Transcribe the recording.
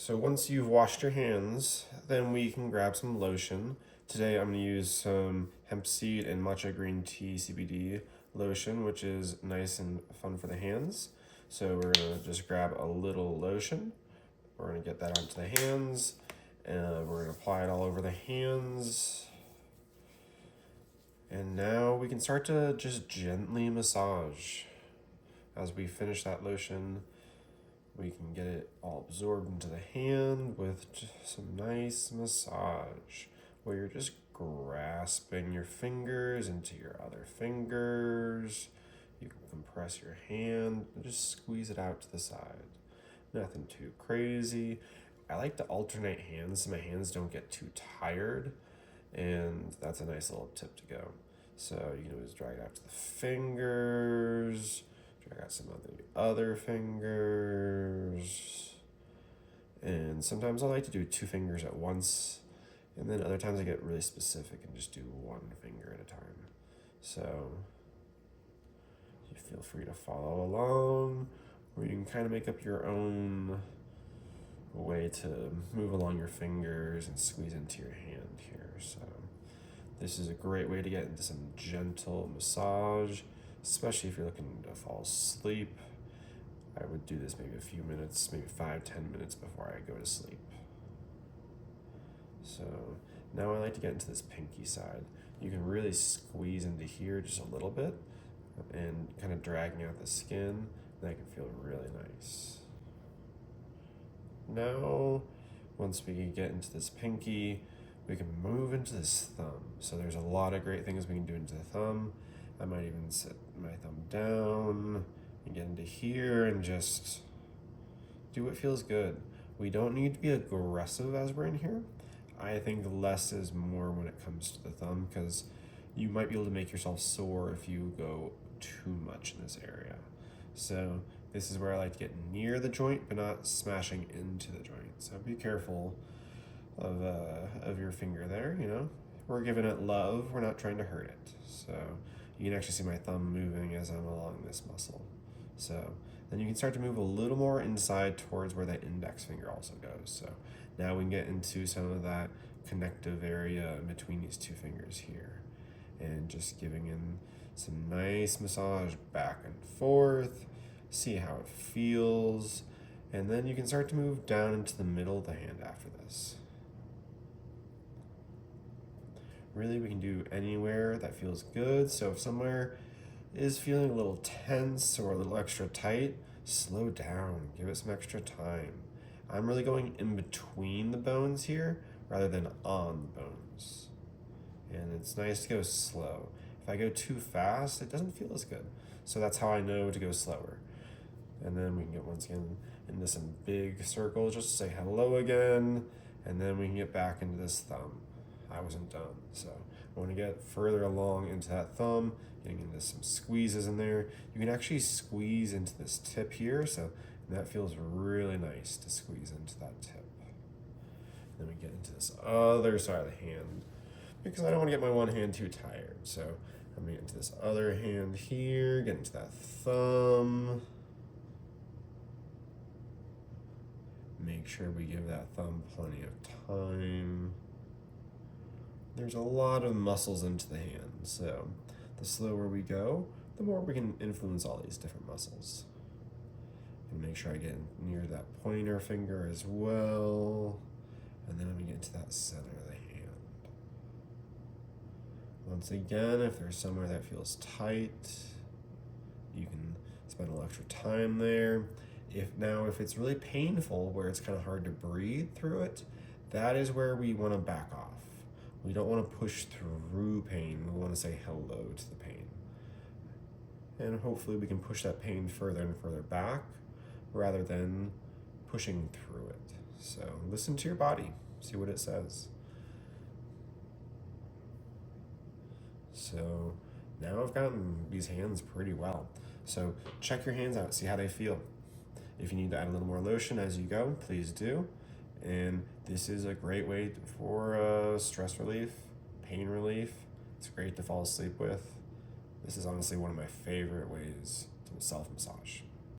So once you've washed your hands, then we can grab some lotion. Today I'm going to use some hemp seed and matcha green tea CBD lotion, which is nice and fun for the hands. So we're going to just grab a little lotion. We're going to get that onto the hands, and we're going to apply it all over the hands. And now we can start to just gently massage. As we finish that lotion, we can get it all absorbed into the hand with some nice massage where you're just grasping your fingers into your other fingers. You can compress your hand and just squeeze it out to the side. Nothing too crazy. I like to alternate hands so my hands don't get too tired, and that's a nice little tip to go. So you can always drag it out to the fingers, drag out some of the other fingers. And sometimes I like to do 2 fingers at once, and then other times I get really specific and just do 1 finger at a time. So you feel free to follow along, or you can kind of make up your own way to move along your fingers and squeeze into your hand here. So this is a great way to get into some gentle massage, especially if you're looking to fall asleep. I would do this maybe a few minutes, maybe 5-10 minutes before I go to sleep. So now I like to get into this pinky side. You can really squeeze into here just a little bit and kind of dragging out the skin. That can feel really nice. Now, once we get into this pinky, we can move into this thumb. So there's a lot of great things we can do into the thumb. I might even set my thumb down and get into here and just do what feels good. We don't need to be aggressive as we're in here. I think less is more when it comes to the thumb, because you might be able to make yourself sore if you go too much in this area. So this is where I like to get near the joint, but not smashing into the joint. So be careful of your finger there, you know. We're giving it love, we're not trying to hurt it. So you can actually see my thumb moving as I'm along this muscle. So then you can start to move a little more inside towards where that index finger also goes. So now we can get into some of that connective area in between these 2 fingers here, and just giving in some nice massage back and forth. See how it feels, and then you can start to move down into the middle of the hand after this. Really, we can do anywhere that feels good. So if somewhere is feeling a little tense or a little extra tight, slow down, give it some extra time. I'm really going in between the bones here rather than on the bones. And it's nice to go slow. If I go too fast, it doesn't feel as good. So that's how I know to go slower. And then we can get once again into some big circles just to say hello again. And then we can get back into this thumb. I wasn't done. So I want to get further along into that thumb, getting into some squeezes in there. You can actually squeeze into this tip here. So that feels really nice to squeeze into that tip. Then we get into this other side of the hand, because I don't want to get my one hand too tired. So I'm going to get into this other hand here, get into that thumb. Make sure we give that thumb plenty of time. There's a lot of muscles into the hand, so the slower we go, the more we can influence all these different muscles. And make sure I get near that pointer finger as well. And then I'm going to get into that center of the hand. Once again, if there's somewhere that feels tight, you can spend a little extra time there. If it's really painful, where it's kind of hard to breathe through it, that is where we want to back off. We don't want to push through pain. We want to say hello to the pain. And hopefully we can push that pain further and further back rather than pushing through it. So listen to your body, see what it says. So now I've gotten these hands pretty well. So check your hands out, see how they feel. If you need to add a little more lotion as you go, please do. And this is a great way for stress relief, pain relief. It's great to fall asleep with. This is honestly one of my favorite ways to self-massage.